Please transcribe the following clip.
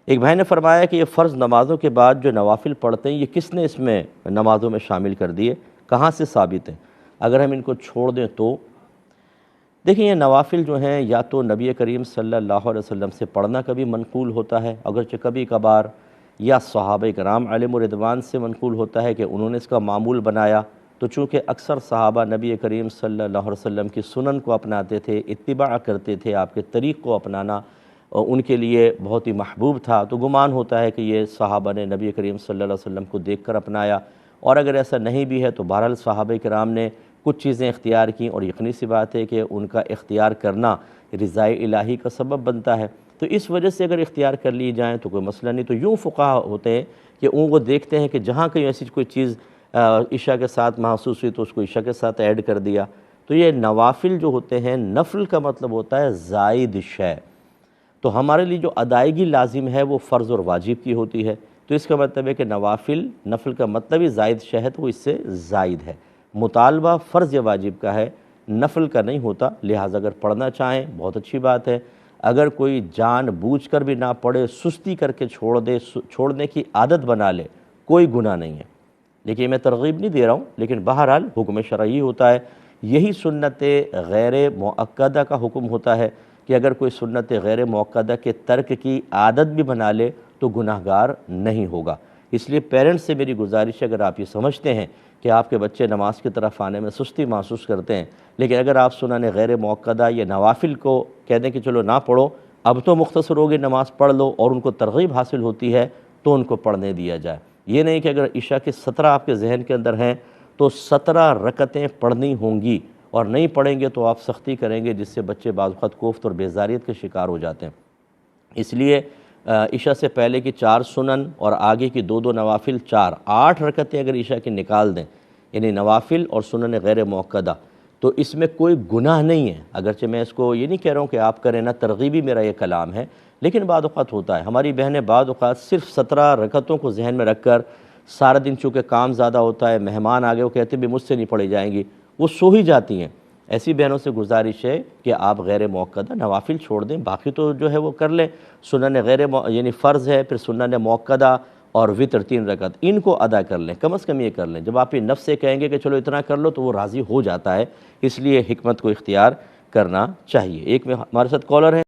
ایک بھائی نے فرمایا کہ یہ فرض نمازوں کے بعد جو نوافل پڑھتے ہیں یہ کس نے اس میں نمازوں میں شامل کر دیے، کہاں سے ثابت ہیں؟ اگر ہم ان کو چھوڑ دیں تو دیکھیں یہ نوافل جو ہیں یا تو نبی کریم صلی اللہ علیہ وسلم سے پڑھنا کبھی منقول ہوتا ہے اگرچہ کبھی کبھار، یا صحابہ کرام علیہم الرضوان سے منقول ہوتا ہے کہ انہوں نے اس کا معمول بنایا، تو چونکہ اکثر صحابہ نبی کریم صلی اللہ علیہ وسلم کی سنن کو اپناتے تھے، اتباع کرتے تھے، آپ کے طریق کو اپنانا ان کے لیے بہت ہی محبوب تھا، تو گمان ہوتا ہے کہ یہ صحابہ نے نبی کریم صلی اللہ علیہ وسلم کو دیکھ کر اپنایا۔ اور اگر ایسا نہیں بھی ہے تو بہرحال صحابہ کرام نے کچھ چیزیں اختیار کیں، اور یقینی سی بات ہے کہ ان کا اختیار کرنا رضائے الہی کا سبب بنتا ہے، تو اس وجہ سے اگر اختیار کر لی جائیں تو کوئی مسئلہ نہیں۔ تو یوں فقہا ہوتے ہیں کہ ان کو دیکھتے ہیں کہ جہاں کہیں ایسی کوئی چیز عشاء کے ساتھ محسوس ہوئی تو اس کو عشاء کے ساتھ ایڈ کر دیا۔ تو یہ نوافل جو ہوتے ہیں، نفل کا مطلب ہوتا ہے زائد شے، تو ہمارے لیے جو ادائیگی لازم ہے وہ فرض اور واجب کی ہوتی ہے، تو اس کا مطلب ہے کہ نفل کا مطلب ہی زائد شے ہے، تو وہ اس سے زائد ہے۔ مطالبہ فرض یا واجب کا ہے، نفل کا نہیں ہوتا، لہٰذا اگر پڑھنا چاہیں بہت اچھی بات ہے۔ اگر کوئی جان بوجھ کر بھی نہ پڑھے، سستی کر کے چھوڑنے کی عادت بنا لے، کوئی گناہ نہیں ہے۔ لیکن میں ترغیب نہیں دے رہا ہوں، لیکن بہرحال حکم شرعی ہوتا ہے۔ یہی سنت غیر مؤکدہ کا حکم ہوتا ہے کہ اگر کوئی سنت غیر مؤکدہ کے ترک کی عادت بھی بنا لے تو گناہ گار نہیں ہوگا۔ اس لیے پیرنٹس سے میری گزارش ہے، اگر آپ یہ سمجھتے ہیں کہ آپ کے بچے نماز کی طرف آنے میں سستی محسوس کرتے ہیں، لیکن اگر آپ سنن غیر مؤکدہ یا نوافل کو کہہ دیں کہ چلو نہ پڑھو، اب تو مختصر ہوگی نماز پڑھ لو، اور ان کو ترغیب حاصل ہوتی ہے تو ان کو پڑھنے دیا جائے۔ یہ نہیں کہ اگر عشاء کے 17 آپ کے ذہن کے اندر ہیں تو 17 رکعتیں پڑھنی ہوں گی، اور نہیں پڑھیں گے تو آپ سختی کریں گے، جس سے بچے بعض وقت کوفت اور بیزاریت کے شکار ہو جاتے ہیں۔ اس لیے عشاء سے پہلے کی 4 سنن اور آگے کی 2 نوافل، 8 رکعتیں اگر عشاء کی نکال دیں، یعنی نوافل اور سنن غیر مؤکدہ، تو اس میں کوئی گناہ نہیں ہے۔ اگرچہ میں اس کو یہ نہیں کہہ رہا ہوں کہ آپ کریں نہ، ترغیبی میرا یہ کلام ہے، لیکن بعض اوقات ہوتا ہے، ہماری بہنیں بعض اوقات صرف 17 رکعتوں کو ذہن میں رکھ کر سارا دن چونکہ کام زیادہ ہوتا ہے، مہمان آگے وہ کہتے ہیں بھی مجھ سے نہیں پڑھی جائیں گی، وہ سو ہی جاتی ہیں۔ ایسی بہنوں سے گزارش ہے کہ آپ غیر مؤکدہ نوافل چھوڑ دیں، باقی تو جو ہے وہ کر لیں۔ سنن یعنی فرض ہے، پھر سنن مؤکدہ اور وتر 3 رکعت، ان کو ادا کر لیں، کم از کم یہ کر لیں۔ جب آپ یہ نفس سے کہیں گے کہ چلو اتنا کر لو تو وہ راضی ہو جاتا ہے، اس لیے حکمت کو اختیار کرنا چاہیے۔ ایک میں ہمارے ساتھ کالر ہے۔